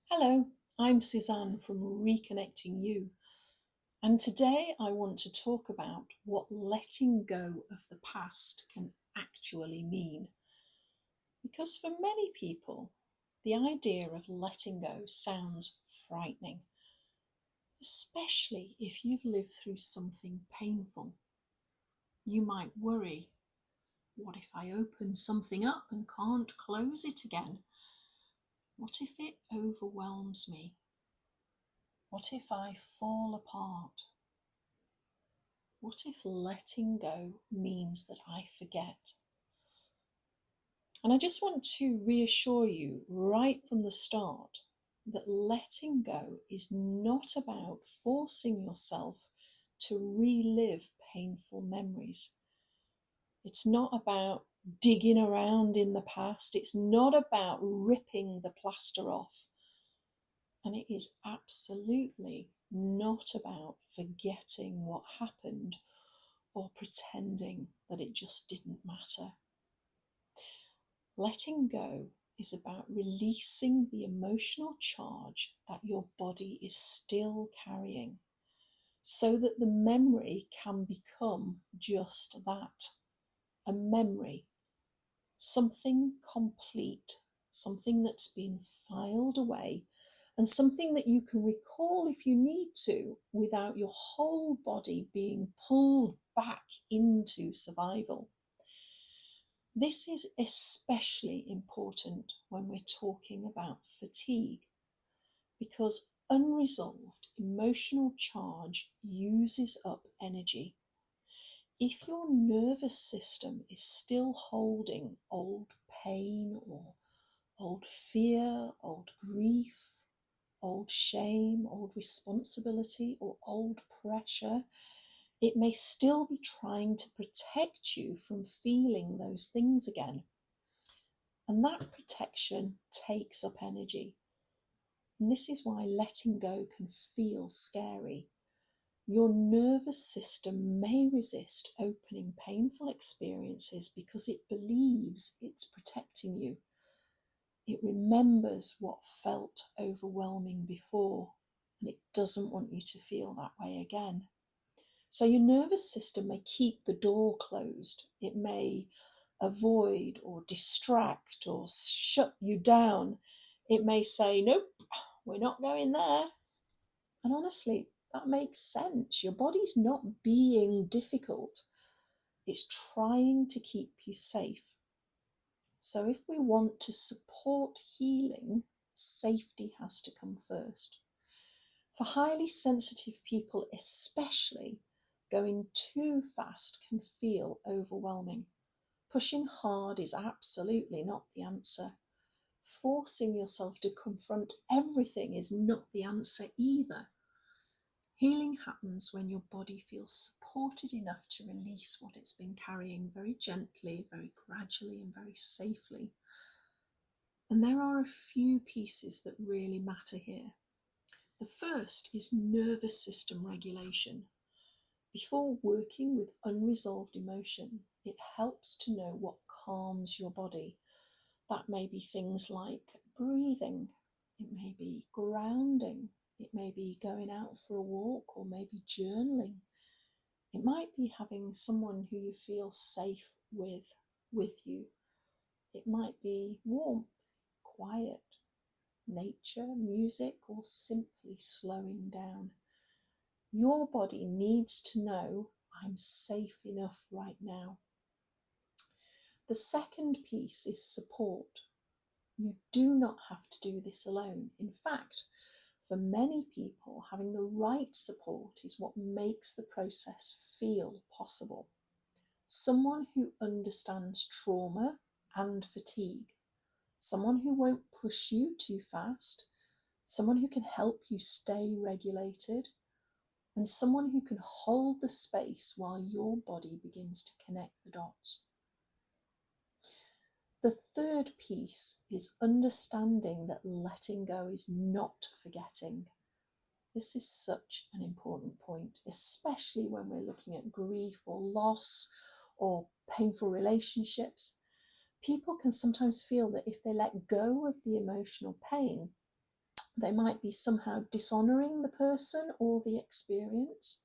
Hello, I'm Suzanne from Reconnecting You, and today I want to talk about what letting go of the past can actually mean. Because for many people, the idea of letting go sounds frightening, especially if you've lived through something painful. You might worry, what if I open something up and can't close it again? What if it overwhelms me? What if I fall apart? What if letting go means that I forget? And I just want to reassure you right from the start that letting go is not about forcing yourself to relive painful memories. It's not about digging around in the past. It's not about ripping the plaster off. And it is absolutely not about forgetting what happened or pretending that it just didn't matter. Letting go is about releasing the emotional charge that your body is still carrying so that the memory can become just that, a memory, something complete, something that's been filed away, and something that you can recall if you need to without your whole body being pulled back into survival. This is especially important when we're talking about fatigue because unresolved emotional charge uses up energy. If your nervous system is still holding old pain or old fear, old grief, old shame, old responsibility, or old pressure, it may still be trying to protect you from feeling those things again. And that protection takes up energy. And this is why letting go can feel scary. Your nervous system may resist opening painful experiences because it believes it's protecting you. It remembers what felt overwhelming before, and it doesn't want you to feel that way again. So your nervous system may keep the door closed. It may avoid or distract or shut you down. It may say, nope, we're not going there. And honestly, that makes sense. Your body's not being difficult, it's trying to keep you safe. So if we want to support healing, safety has to come first. For highly sensitive people, especially, going too fast can feel overwhelming. Pushing hard is absolutely not the answer. Forcing yourself to confront everything is not the answer either. Healing happens when your body feels supported enough to release what it's been carrying very gently, very gradually, and very safely. And there are a few pieces that really matter here. The first is nervous system regulation. Before working with unresolved emotion, it helps to know what calms your body. That may be things like breathing, it may be grounding, it may be going out for a walk or maybe journaling. It might be having someone who you feel safe with you. It might be warmth, quiet, nature, music, or simply slowing down. Your body needs to know I'm safe enough right now. The second piece is support. You do not have to do this alone. In fact, for many people, having the right support is what makes the process feel possible. Someone who understands trauma and fatigue, someone who won't push you too fast, someone who can help you stay regulated, and someone who can hold the space while your body begins to connect the dots. The third piece is understanding that letting go is not forgetting. This is such an important point, especially when we're looking at grief or loss or painful relationships. People can sometimes feel that if they let go of the emotional pain, They might be somehow dishonouring the person or the experience.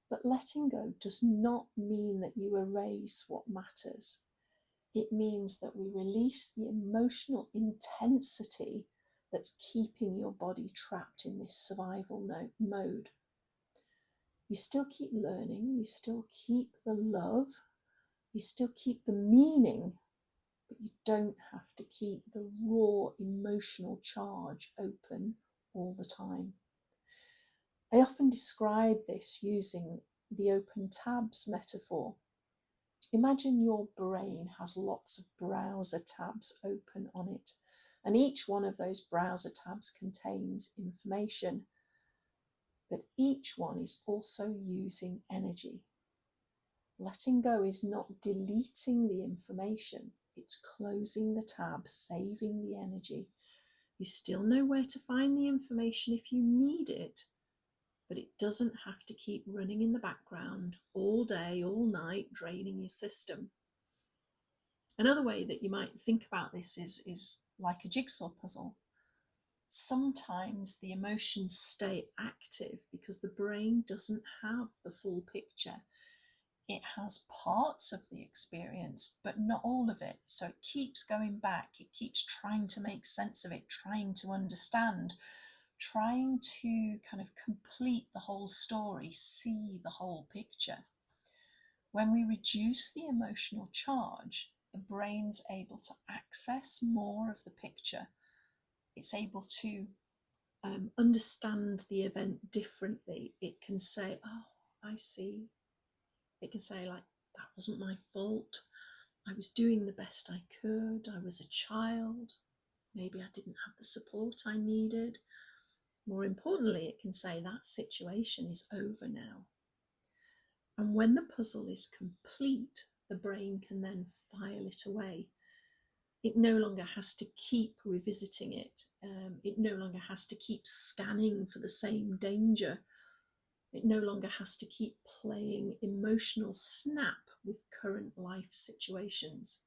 But letting go does not mean that you erase what matters. It means that we release the emotional intensity that's keeping your body trapped in this survival mode. You still keep learning, you still keep the love, you still keep the meaning, but you don't have to keep the raw emotional charge open all the time. I often describe this using the open tabs metaphor. Imagine your brain has lots of browser tabs open on it, and each one of those browser tabs contains information, but each one is also using energy. Letting go is not deleting the information, it's closing the tab, saving the energy. You still know where to find the information if you need it, but it doesn't have to keep running in the background all day, all night, draining your system. Another way that you might think about this is like a jigsaw puzzle. Sometimes the emotions stay active because the brain doesn't have the full picture. It has parts of the experience, but not all of it. So it keeps going back, it keeps trying to make sense of it, trying to understand, trying to kind of complete the whole story, see the whole picture. When we reduce the emotional charge, the brain's able to access more of the picture. It's able to understand the event differently. It can say, oh, I see. It can say, like, that wasn't my fault. I was doing the best I could. I was a child. Maybe I didn't have the support I needed. More importantly, it can say that situation is over now. And when the puzzle is complete, the brain can then file it away. It no longer has to keep revisiting it. It no longer has to keep scanning for the same danger. It no longer has to keep playing emotional snap with current life situations.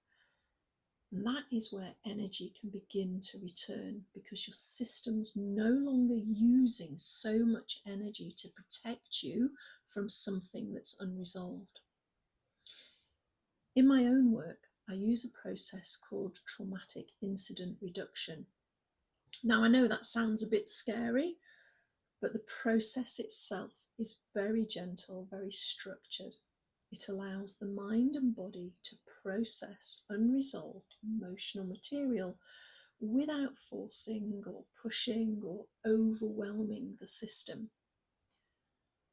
And that is where energy can begin to return, because your system's no longer using so much energy to protect you from something that's unresolved. In my own work, I use a process called traumatic incident reduction. Now, I know that sounds a bit scary, but the process itself is very gentle, very structured. It allows the mind and body to process unresolved emotional material without forcing or pushing or overwhelming the system.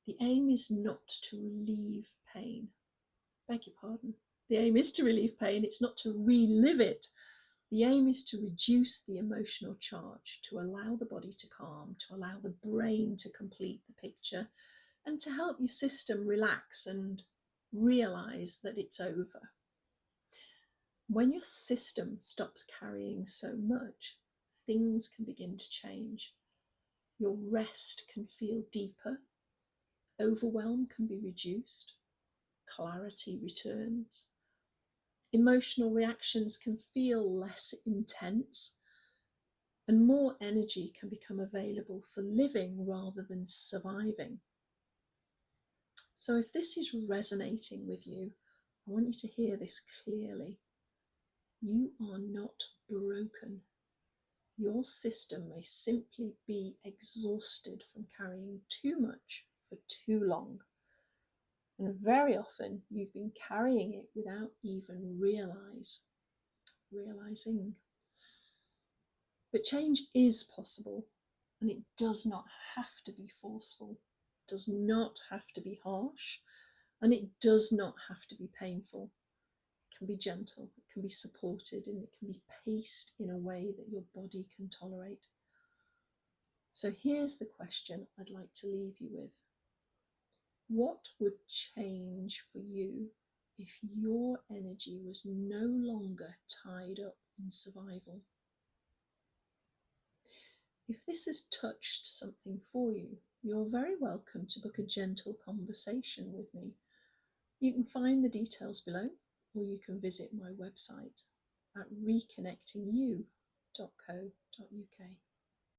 The aim is not to relieve pain. Beg your pardon. The aim is to relieve pain, it's not to relive it. The aim is to reduce the emotional charge, to allow the body to calm, to allow the brain to complete the picture, and to help your system relax and realize that it's over. When your system stops carrying so much, things can begin to change. Your rest can feel deeper, overwhelm can be reduced, clarity returns. Emotional reactions can feel less intense, and more energy can become available for living rather than surviving. So if this is resonating with you, I want you to hear this clearly. You are not broken. Your system may simply be exhausted from carrying too much for too long. And very often you've been carrying it without even realizing. But change is possible, and it does not have to be forceful, it does not have to be harsh, and it does not have to be painful. It can be gentle, it can be supported, and it can be paced in a way that your body can tolerate. So here's the question I'd like to leave you with. What would change for you if your energy was no longer tied up in survival? If this has touched something for you, you're very welcome to book a gentle conversation with me. You can find the details below, or you can visit my website at reconnectingyou.co.uk.